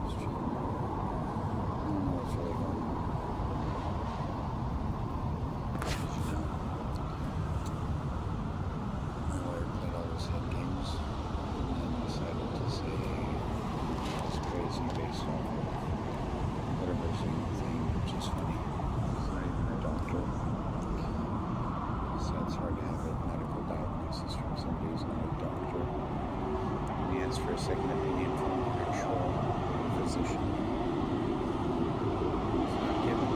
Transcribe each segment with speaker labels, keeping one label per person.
Speaker 1: question. I don't know what's really going on. You know, my lawyer played all those head games and then decided to say it's crazy based on whatever single thing, which is funny. He's not even a doctor. So it's hard to have a medical diagnosis from somebody who's not a doctor. And he asked for a second opinion from an actual physician. It's not given.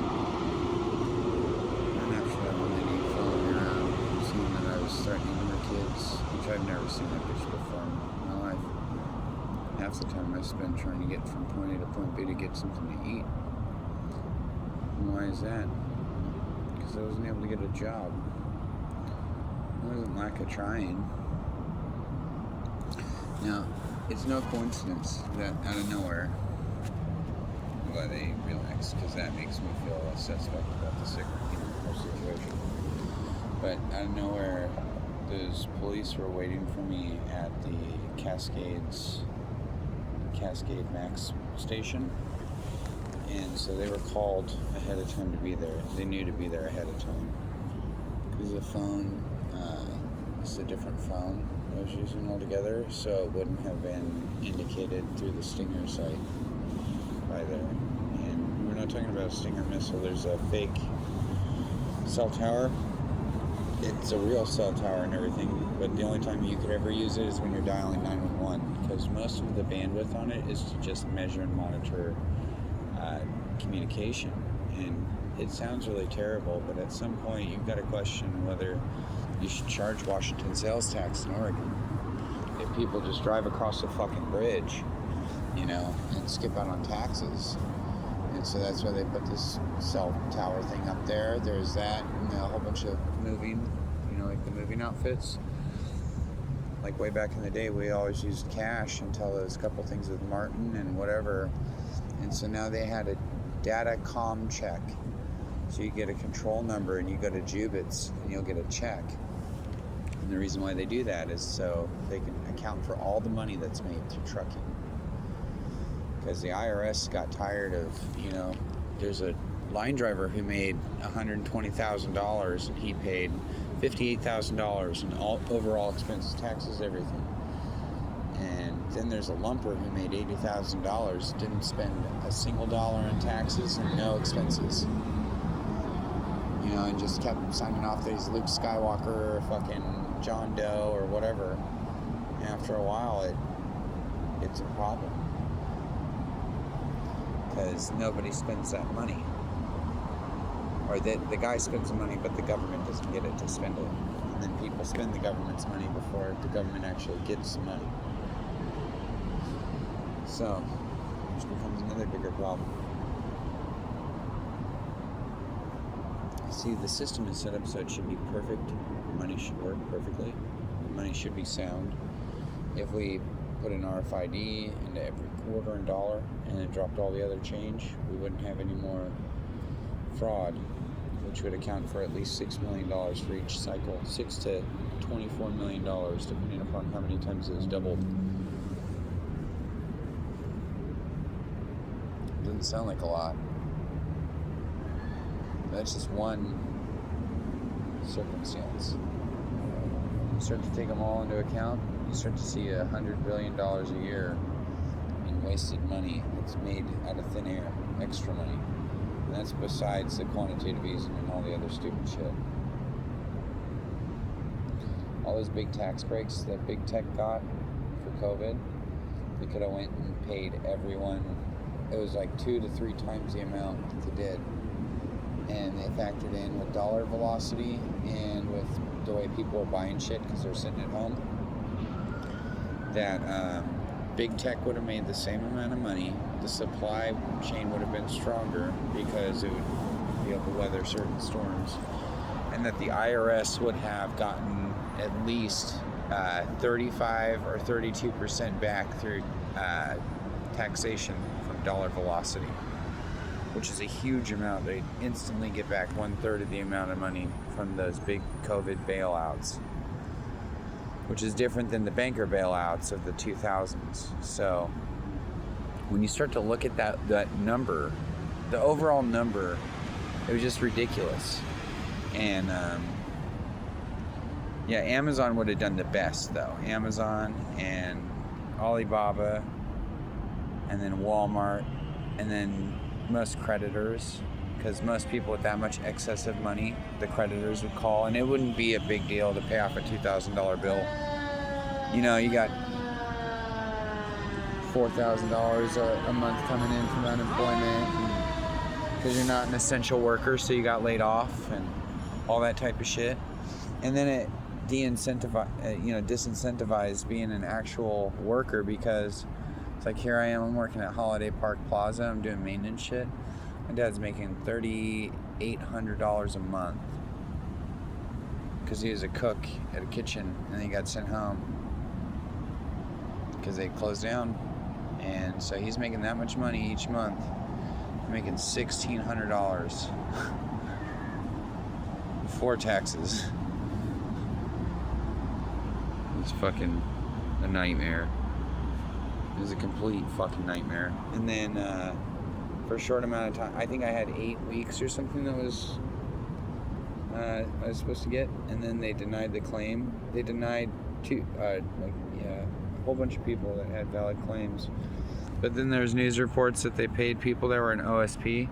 Speaker 1: And after that one lady followed me around, seeing that I was threatening her kids, which I've never seen that bitch before in my life. Half the time I spend trying to get from point A to point B to get something to eat. And why is that? Because I wasn't able to get a job. It wasn't lack of trying. Now, it's no coincidence that out of nowhere, I'm glad they relaxed, because that makes me feel less suspect about the whole situation. But out of nowhere, those police were waiting for me at the Cascade Max station. And so they were called ahead of time to be there. They knew to be there ahead of time. Because the phone, it's a different phone I was using altogether, so it wouldn't have been indicated through the Stinger site by there. And we're not talking about a Stinger missile. There's a fake cell tower. It's a real cell tower and everything, but the only time you could ever use it is when you're dialing 911, because most of the bandwidth on it is to just measure and monitor communication. And it sounds really terrible, but at some point you've got to question whether you should charge Washington sales tax in Oregon. If people just drive across the fucking bridge, and skip out on taxes. And so that's why they put this cell tower thing up there. There's that, and a whole bunch of moving, like the moving outfits. Like way back in the day, we always used cash until there was a couple things with Martin and whatever. And so now they had a data comm check. So you get a control number and you go to Jubits and you'll get a check. And the reason why they do that is so they can account for all the money that's made through trucking. Because the IRS got tired of, there's a line driver who made $120,000 and he paid $58,000 in all overall expenses, taxes, everything. And then there's a lumper who made $80,000, didn't spend a single dollar in taxes and no expenses. And just kept signing off that he's Luke Skywalker or fucking John Doe or whatever. And after a while, it's a problem. Because nobody spends that money. Or the guy spends the money, but the government doesn't get it to spend it. And then people spend the government's money before the government actually gets the money. So, which becomes another bigger problem. See, the system is set up so it should be perfect. Money should work perfectly. Money should be sound. If we put an RFID into every quarter and dollar and then dropped all the other change, we wouldn't have any more fraud, which would account for at least $6 million for each cycle. $6 to $24 million, depending upon how many times it was doubled. Doesn't sound like a lot. That's just one circumstance. You start to take them all into account, you start to see $100 billion a year in wasted money that's made out of thin air, extra money. And that's besides the quantitative easing and all the other stupid shit. All those big tax breaks that big tech got for COVID, they could have went and paid everyone. It was like 2 to 3 times the amount that they did. And they factored in with dollar velocity and with the way people are buying shit because they're sitting at home, that big tech would have made the same amount of money. The supply chain would have been stronger because it would be able to weather certain storms, and that the IRS would have gotten at least 35 or 32% back through taxation from dollar velocity, which is a huge amount. They instantly get back 1/3 of the amount of money from those big COVID bailouts, which is different than the banker bailouts of the 2000s. So when you start to look at that number, the overall number, it was just ridiculous. And yeah, Amazon would have done the best though. Amazon and Alibaba, and then Walmart, and then most creditors, because most people with that much excessive money, the creditors would call, and it wouldn't be a big deal to pay off a $2,000 bill. You know, you got $4,000 a month coming in from unemployment because you're not an essential worker, so you got laid off and all that type of shit. And then it disincentivized being an actual worker, because it's like, here I am, I'm working at Holiday Park Plaza, I'm doing maintenance shit. My dad's making $3,800 a month because he was a cook at a kitchen, and then he got sent home because they closed down. And so he's making that much money each month. I'm making $1,600 before taxes. It's fucking a nightmare. It was a complete fucking nightmare. And then for a short amount of time, I think I had 8 weeks or something that was I was supposed to get, and then they denied the claim. They denied a whole bunch of people that had valid claims. But then there's news reports that they paid people that were in OSP.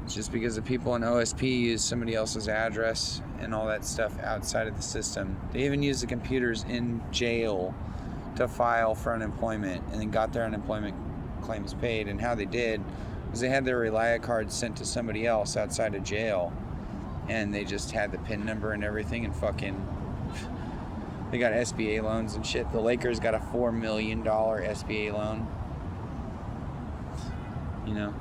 Speaker 1: It's just because the people in OSP use somebody else's address and all that stuff outside of the system. They even use the computers in jail to file for unemployment, and then got their unemployment claims paid. And how they did was they had their Relia card sent to somebody else outside of jail, and they just had the PIN number and everything, and fucking they got SBA loans and shit. The Lakers got a $4 million SBA loan. You know?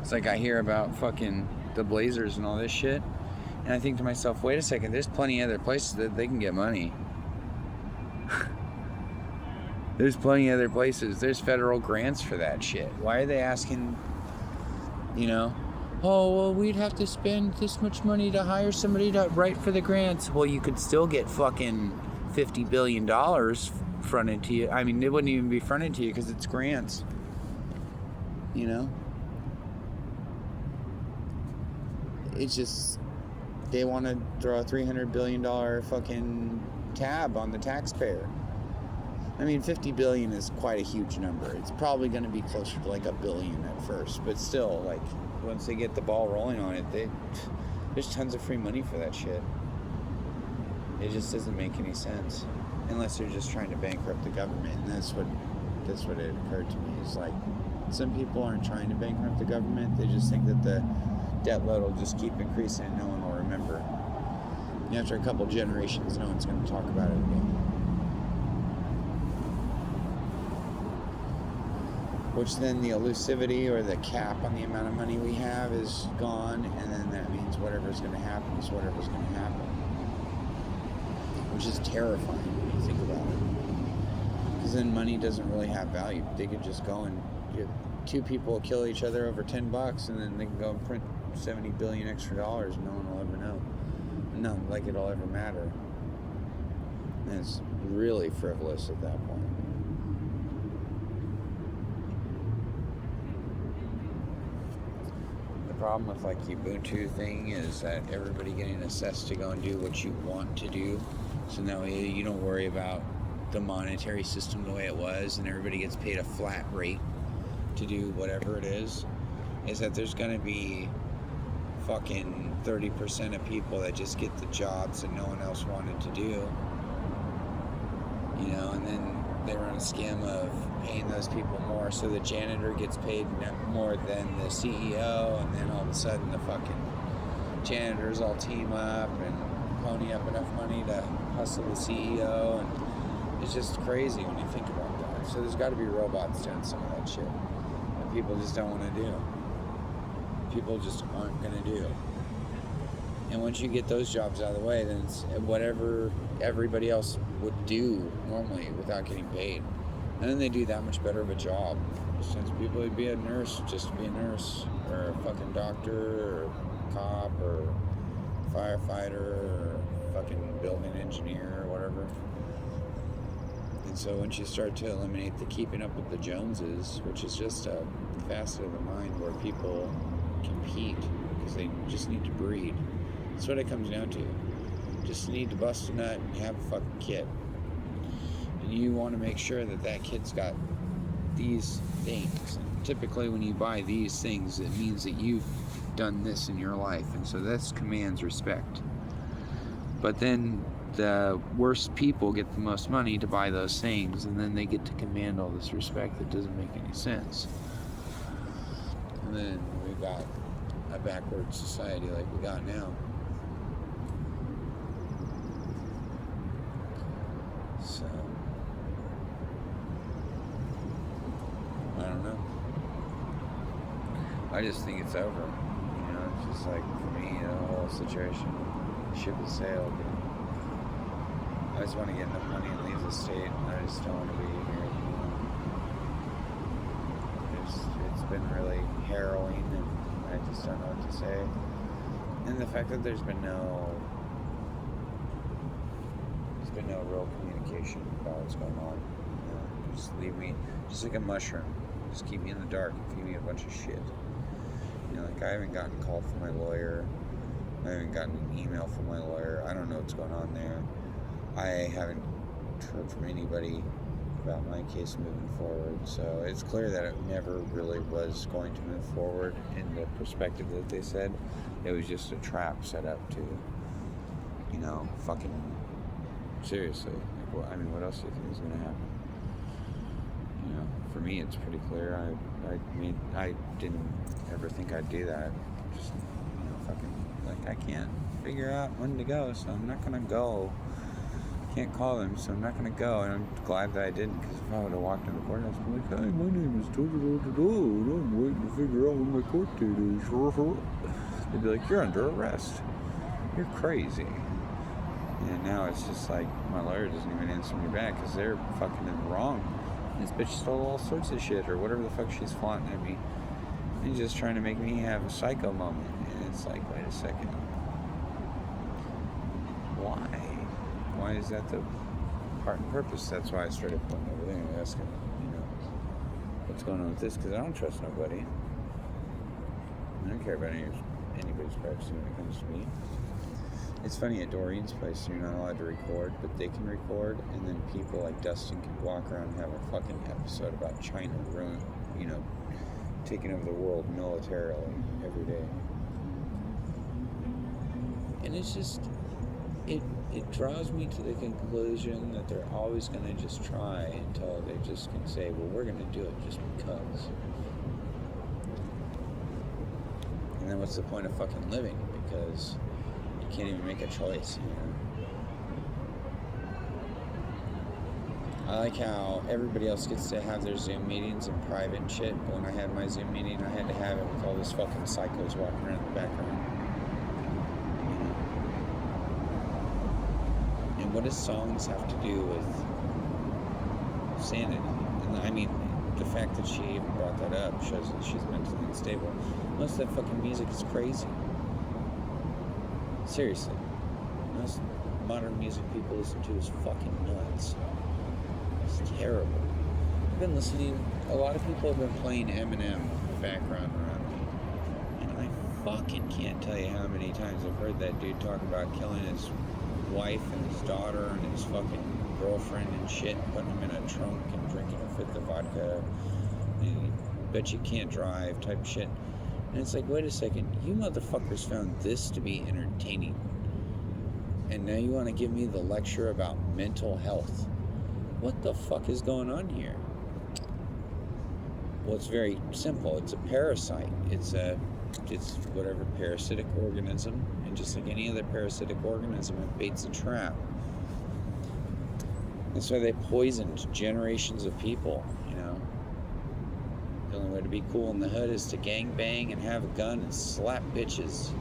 Speaker 1: It's like I hear about fucking the Blazers and all this shit, and I think to myself, wait a second, there's plenty of other places that they can get money. There's plenty of other places. There's federal grants for that shit. Why are they asking, oh, well, we'd have to spend this much money to hire somebody to write for the grants. Well, you could still get fucking $50 billion fronted to you. I mean, it wouldn't even be fronted to you because it's grants. It's just, they want to throw a $300 billion fucking tab on the taxpayer. I mean, 50 billion is quite a huge number. It's probably going to be closer to like $1 billion at first, but still, like, once they get the ball rolling on it, there's tons of free money for that shit. It just doesn't make any sense unless they're just trying to bankrupt the government. And that's what it occurred to me, is like, some people aren't trying to bankrupt the government. They just think that the debt load will just keep increasing and no one will remember. And after a couple generations, no one's going to talk about it again. Which then the elusivity or the cap on the amount of money we have is gone, and then that means whatever's going to happen is whatever's going to happen. Which is terrifying when you think about it. Because then money doesn't really have value. They could just go and two people kill each other over $10, and then they can go and print 70 billion extra dollars, and no one will ever know. Not like it'll ever matter. And it's really frivolous at that point. The problem with like the Ubuntu thing is that everybody getting assessed to go and do what you want to do, so that way you don't worry about the monetary system the way it was, and everybody gets paid a flat rate to do whatever it is that there's going to be fucking 30% of people that just get the jobs that no one else wanted to do, and then they run a scam of paying those people more, so the janitor gets paid more than the CEO, and then all of a sudden the fucking janitors all team up and pony up enough money to hustle the CEO, and it's just crazy when you think about that. So there's got to be robots doing some of that shit that people just don't want to do. People just aren't going to do. And once you get those jobs out of the way, then it's whatever everybody else would do normally without getting paid. And then they do that much better of a job. Since people would be a nurse, just to be a nurse, or a fucking doctor, or cop, or firefighter, or fucking building engineer, or whatever. And so once you start to eliminate the keeping up with the Joneses, which is just a facet of the mind where people compete because they just need to breed. That's what it comes down to. Just need to bust a nut and have a fucking kid. And you want to make sure that that kid's got these things. And typically when you buy these things, it means that you've done this in your life. And so this commands respect. But then the worst people get the most money to buy those things, and then they get to command all this respect that doesn't make any sense. And then we got a backward society like we got now. So I don't know. I just think it's over. You know, it's just like for me, the whole situation, ship has sailed. I just want to get enough money and leave the state, and I just don't want to be here anymore. It's been really harrowing, and I just don't know what to say. And the fact that there's been no real communication about what's going on. You know, just leave me, just like a mushroom. Just keep me in the dark and feed me a bunch of shit. You know, like I haven't gotten a call from my lawyer. I haven't gotten an email from my lawyer. I don't know what's going on there. I haven't heard from anybody about my case moving forward, so it's clear that it never really was going to move forward in the perspective that they said. It was just a trap set up to, you know, fucking seriously. Like, well, I mean, what else do you think is going to happen? You know, for me, it's pretty clear. I didn't ever think I'd do that. Just, you know, fucking, like, I can't figure out when to go, so I'm not going to go. Can't call them, so I'm not going to go, and I'm glad that I didn't, because if I would have walked in the courthouse and been like, hey, my name is and I'm waiting to figure out when my court date is, they'd be like, you're under arrest. You're crazy. And now it's just like, my lawyer doesn't even answer me back, because they're fucking in the wrong. This bitch stole all sorts of shit, or whatever the fuck she's flaunting at me. And just trying to make me have a psycho moment, and it's like, wait a second. Why? Why is that the part and purpose? That's why I started putting everything and asking, you know, what's going on with this? Because I don't trust nobody. I don't care about anybody's privacy when it comes to me. It's funny, at Doreen's place, you're not allowed to record, but they can record, and then people like Dustin can walk around and have a fucking episode about China taking over the world militarily every day. And it's just, it draws me to the conclusion that they're always going to just try until they just can say, well, we're going to do it just because. And then what's the point of fucking living? Because you can't even make a choice, you know? I like how everybody else gets to have their Zoom meetings in private and shit, but when I had my Zoom meeting, I had to have it with all these fucking psychos walking around in the background. What does songs have to do with sanity? And I mean, the fact that she even brought that up shows that she's mentally unstable. Most of that fucking music is crazy. Seriously. Most modern music people listen to is fucking nuts. It's terrible. I've been listening, a lot of people have been playing Eminem in the background around me. And I fucking can't tell you how many times I've heard that dude talk about killing his wife and his daughter and his fucking girlfriend and shit, and putting them in a trunk and drinking a fifth of vodka, and bet you can't drive type shit. And it's like, wait a second, you motherfuckers found this to be entertaining, and now you want to give me the lecture about mental health? What the fuck is going on here? Well, it's very simple. It's a parasite. It's whatever parasitic organism, and just like any other parasitic organism, it baits a trap. That's why they poisoned generations of people, you know. The only way to be cool in the hood is to gang bang and have a gun and slap bitches.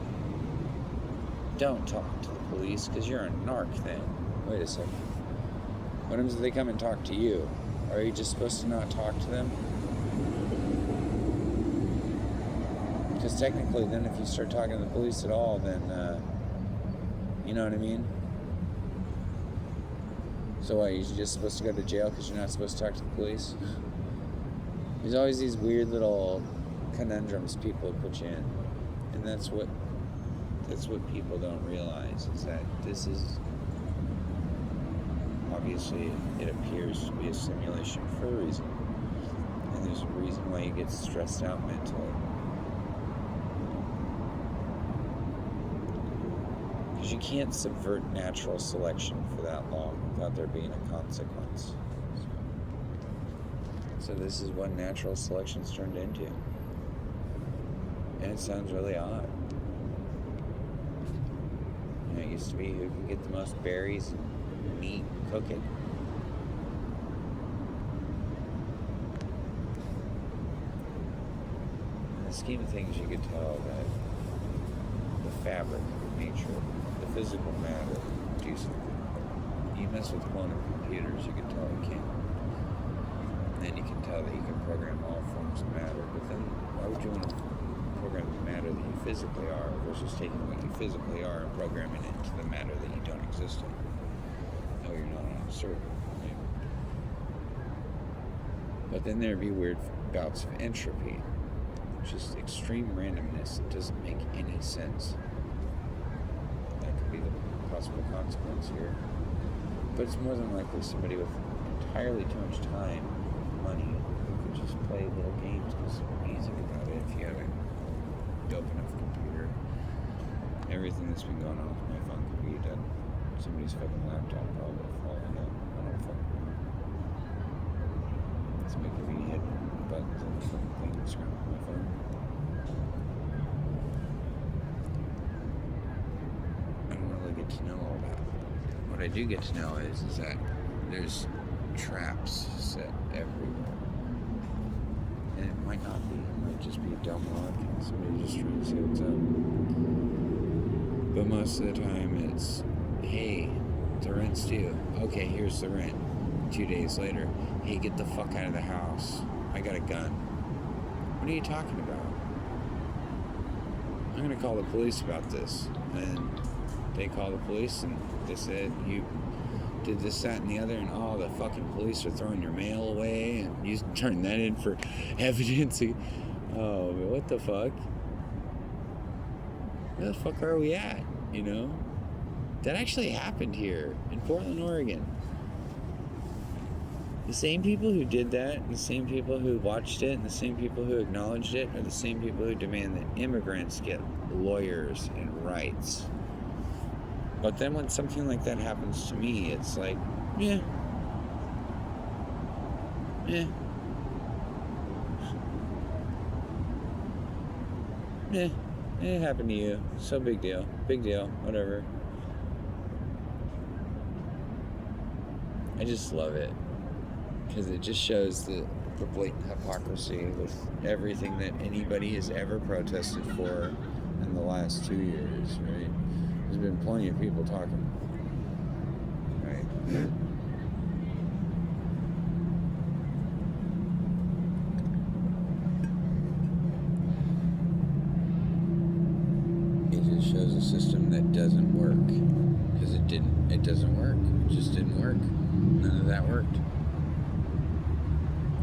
Speaker 1: Don't talk to the police, because you're a narc then. Wait a second. What happens if they come and talk to you? Are you just supposed to not talk to them? Because technically, then if you start talking to the police at all, then, you know what I mean? So why, you're just supposed to go to jail because you're not supposed to talk to the police? There's always these weird little conundrums people put you in. And that's what people don't realize, is that this is, obviously, it appears to be a simulation for a reason. And there's a reason why you get stressed out mentally. Because you can't subvert natural selection for that long without there being a consequence. So this is what natural selection's turned into. And it sounds really odd. It used to be who can get the most berries and meat and cook it. In the scheme of things, you could tell that the fabric of nature, the physical matter, do something. You mess with quantum computers, you can tell it can. And then you can tell that you can program all forms of matter. But then, why would you want to program the matter that you physically are versus taking what you physically are and programming it into the matter that you don't exist in? No, you're not on a circle. Right? But then there'd be weird bouts of entropy, just extreme randomness that doesn't make any sense. That could be the possible consequence here. But it's more than likely somebody with entirely too much time, money, who could just play little games. Because when you think about it, if you have a dope enough computer, everything that's been going on with my phone could be done. Somebody's fucking laptop probably falling out. I don't fucking know. It's making me hit buttons on the fucking thing that's screen on my phone. I don't really get to know all that. What I do get to know is that there's traps set everywhere. And it might not be. It might just be a dumb luck and somebody just trying to see what's up. But most of the time it's, hey, the rent's due. Okay, here's the rent. 2 days later, hey, get the fuck out of the house. I got a gun. What are you talking about? I'm gonna call the police about this. And they call the police and they said, you did this, that, and the other, and oh, the fucking police are throwing your mail away, and you turn that in for evidence. Oh, what the fuck? Where the fuck are we at? You know? That actually happened here in Portland, Oregon. The same people who did that, and the same people who watched it, and the same people who acknowledged it, are the same people who demand that immigrants get lawyers and rights. But then when something like that happens to me, it's like, yeah. It happened to you. So big deal. Big deal. Whatever. I just love it. Because it just shows the blatant hypocrisy with everything that anybody has ever protested for in the last 2 years, right? There's been plenty of people talking, right? It just shows a system that doesn't work. Because it doesn't work. It just didn't work. None of that worked.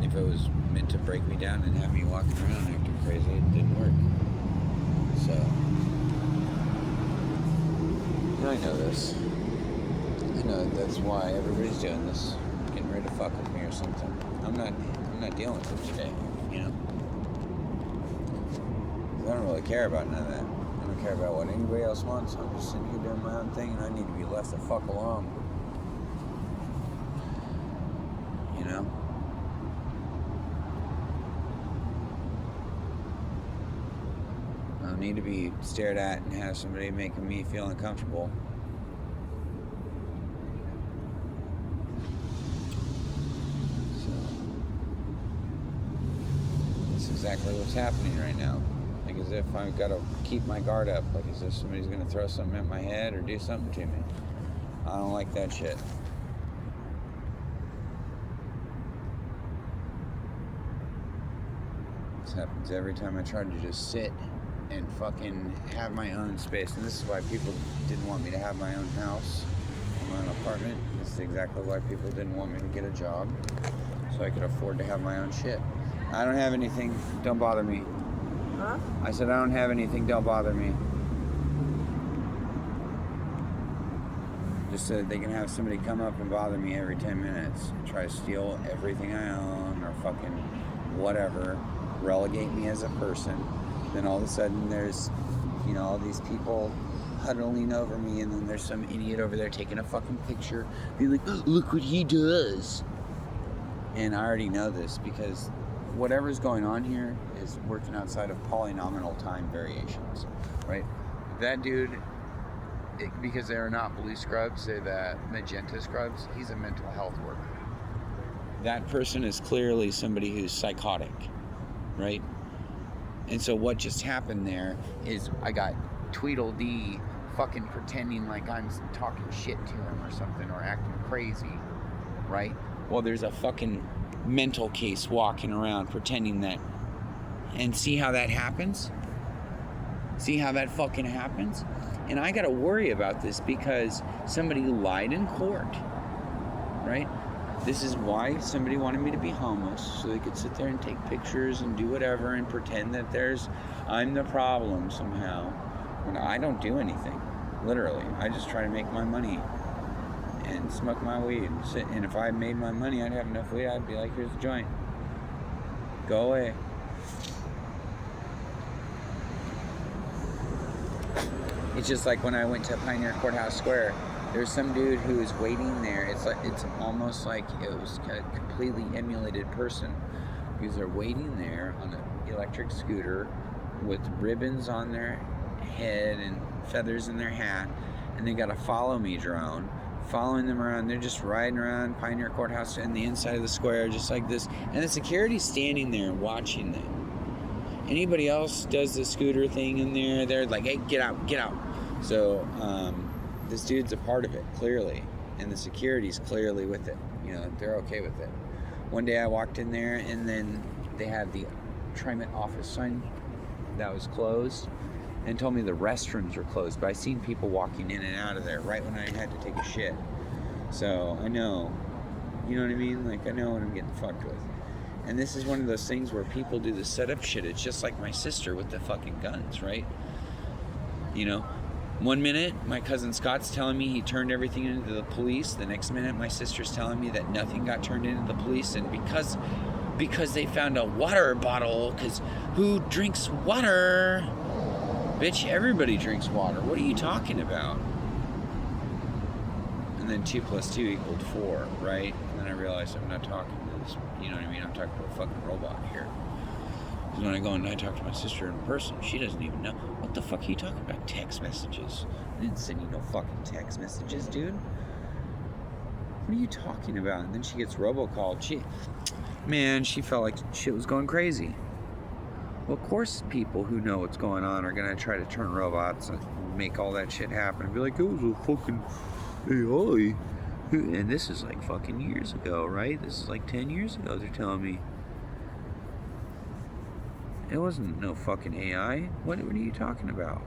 Speaker 1: If it was meant to break me down and have me walking around acting crazy, it didn't work. So, I know this. I know that's why everybody's doing this, getting ready to fuck with me or something. I'm not dealing with it today, you know. I don't really care about none of that. I don't care about what anybody else wants. I'm just sitting here doing my own thing, and I need to be left the fuck alone. You know. I don't need to be stared at and have somebody making me feel uncomfortable. So, that's exactly what's happening right now. Like as if I've got to keep my guard up. Like as if somebody's going to throw something at my head or do something to me. I don't like that shit. This happens every time I try to just sit and fucking have my own space. And this is why people didn't want me to have my own house, my own apartment. This is exactly why people didn't want me to get a job, so I could afford to have my own shit. I don't have anything, don't bother me.
Speaker 2: Huh?
Speaker 1: I said I don't have anything, don't bother me. Just so that they can have somebody come up and bother me every 10 minutes, try to steal everything I own, or fucking whatever, relegate me as a person. Then all of a sudden there's, all these people huddling over me, and then there's some idiot over there taking a fucking picture, being like, oh, look what he does. And I already know this because whatever's going on here is working outside of polynomial time variations, right? That dude, because they're not blue scrubs, they're the magenta scrubs, he's a mental health worker. That person is clearly somebody who's psychotic, right? And so what just happened there is I got Tweedledee fucking pretending like I'm talking shit to him or something, or acting crazy, right? Well, there's a fucking mental case walking around pretending that. And see how that happens? See how that fucking happens? And I gotta worry about this because somebody lied in court, right? This is why somebody wanted me to be homeless, so they could sit there and take pictures and do whatever and pretend that I'm the problem somehow. When I don't do anything, literally. I just try to make my money and smoke my weed and sit. And if I made my money, I'd have enough weed, I'd be like, here's the joint. Go away. It's just like when I went to Pioneer Courthouse Square, there's some dude who is waiting there. It's almost like it was a completely emulated person, because they're waiting there on an electric scooter with ribbons on their head and feathers in their hat, and they got a follow me drone following them around. They're just riding around Pioneer Courthouse and the inside of the square just like this, and the security's standing there watching them. Anybody else does the scooter thing in there, they're like, hey, get out. So this dude's a part of it, clearly, and the security's clearly with it. They're okay with it. One day I walked in there, and then they had the TriMet office sign that was closed, and told me the restrooms were closed, but I seen people walking in and out of there right when I had to take a shit. So I know, you know what I mean? Like, I know what I'm getting fucked with. And this is one of those things where people do the setup shit. It's just like my sister with the fucking guns, right? One minute my cousin Scott's telling me he turned everything into the police. The next minute my sister's telling me that nothing got turned into the police, and because they found a water bottle, because who drinks water? Bitch, everybody drinks water. What are you talking about? And then 2 + 2 = 4, right? And then I realized I'm not talking to this, you know what I mean? I'm talking to a fucking robot here. Because when I go and I talk to my sister in person, she doesn't even know. What the fuck are you talking about? Text messages. I didn't send you no fucking text messages, dude. What are you talking about? And then she gets robocalled. She felt like shit was going crazy. Well, of course people who know what's going on are going to try to turn robots and make all that shit happen. And be like, it was a fucking AI. And this is like fucking years ago, right? This is like 10 years ago, they're telling me. It wasn't no fucking AI. What are you talking about?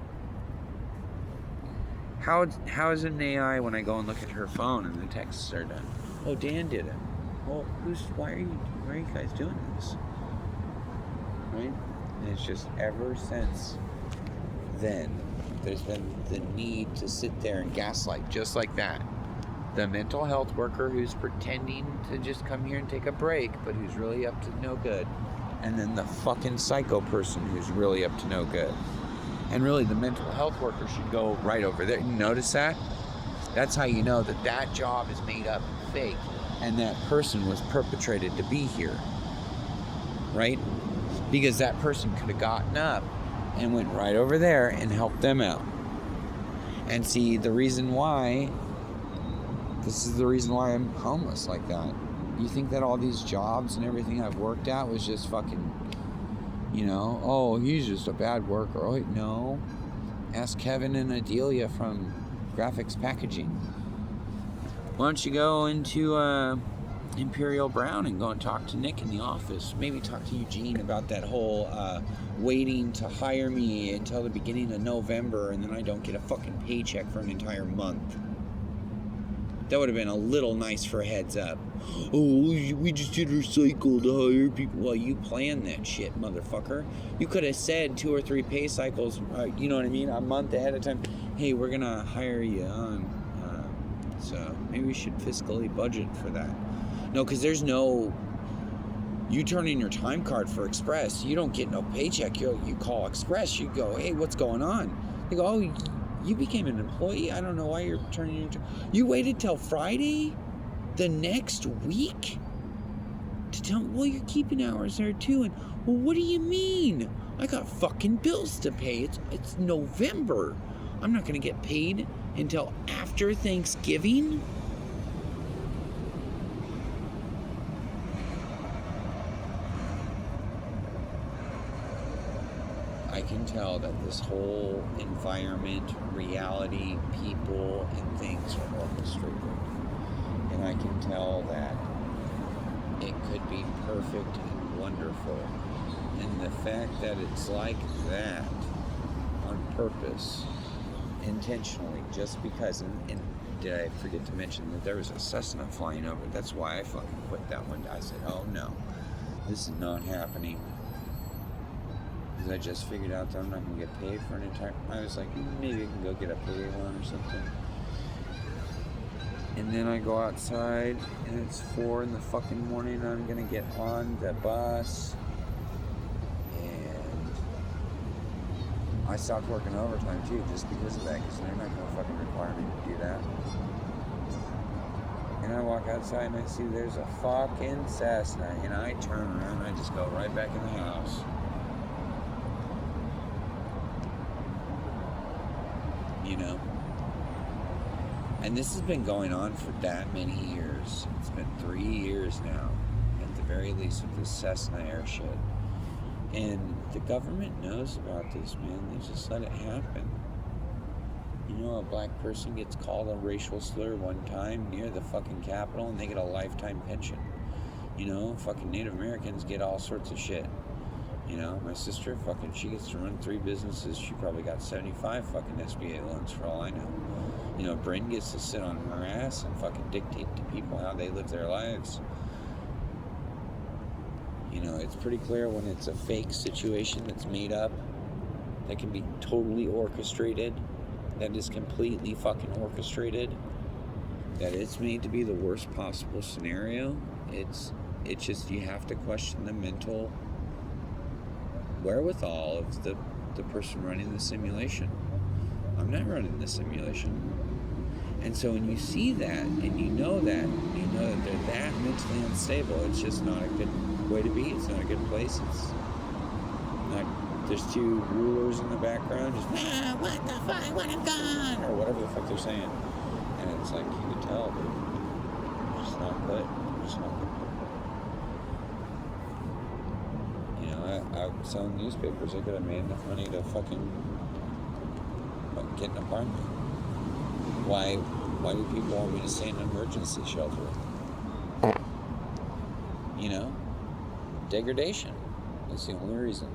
Speaker 1: How is it an AI when I go and look at her phone and the texts are done? Oh, Dan did it. Well, why are you guys doing this? Right? And it's just ever since then, there's been the need to sit there and gaslight, just like that. The mental health worker who's pretending to just come here and take a break, but who's really up to no good. And then the fucking psycho person who's really up to no good. And really, the mental health worker should go right over there. You notice that? That's how you know that job is made up and fake, and that person was perpetrated to be here. Right? Because that person could have gotten up and went right over there and helped them out. And see, this is the reason why I'm homeless like that. You think that all these jobs and everything I've worked at was just fucking, oh, he's just a bad worker. Oh, no. Ask Kevin and Adelia from Graphics Packaging. Why don't you go into Imperial Brown and go and talk to Nick in the office. Maybe talk to Eugene about that whole waiting to hire me until the beginning of November, and then I don't get a fucking paycheck for an entire month. That would have been a little nice for a heads up. Oh, we just did recycle to hire people. Well, you planned that shit, motherfucker. You could have said 2 or 3 pay cycles, you know what I mean, a month ahead of time. Hey, we're going to hire you on. So maybe we should fiscally budget for that. No, because there's no... You turn in your time card for Express, you don't get no paycheck. You call Express, you go, hey, what's going on? They go, oh, you became an employee? I don't know why you're turning in your... You waited till Friday? The next week? To tell... Well, you're keeping hours there too. And, well, what do you mean? I got fucking bills to pay. It's November. I'm not going to get paid until after Thanksgiving? I can tell that this whole environment, reality, people, and things are orchestrated. And I can tell that it could be perfect and wonderful. And the fact that it's like that on purpose, intentionally, just because, and did I forget to mention that there was a Cessna flying over? That's why I fucking quit that one. I said, oh no, this is not happening. Because I just figured out that I'm not going to get paid for an entire... I was like, maybe I can go get a pay one or something. And then I go outside, and it's 4 in the fucking morning, and I'm going to get on the bus. And I stopped working overtime, too, just because of that, because they're not going to fucking require me to do that. And I walk outside, and I see there's a fucking Cessna, and I turn around, and I just go right back in the house. You know? And this has been going on for that many years. It's been 3 years now, at the very least, with this Cessna air shit. And the government knows about this, man. They just let it happen. You know, a black person gets called a racial slur one time near the fucking Capitol, and they get a lifetime pension. You know, fucking Native Americans get all sorts of shit. You know, my sister, fucking, she gets to run 3 businesses. She probably got 75 fucking SBA loans for all I know. You know, Bryn gets to sit on her ass and fucking dictate to people how they live their lives. You know, it's pretty clear when it's a fake situation that's made up, that can be totally orchestrated, that is completely fucking orchestrated, that it's made to be the worst possible scenario. It's just, you have to question the mental wherewithal of the person running the simulation. I'm not running the simulation. And so when you see that, and you know that they're that mentally unstable, it's just not a good way to be. It's not a good place. It's not, there's 2 rulers in the background, just, what the fuck, I want him gone, or whatever the fuck they're saying. And it's like, you can tell, they're just not good. They're just not good. I was selling newspapers. I could have made enough money to fucking get an apartment. Why do people want me to stay in an emergency shelter? You know? Degradation. That's the only reason.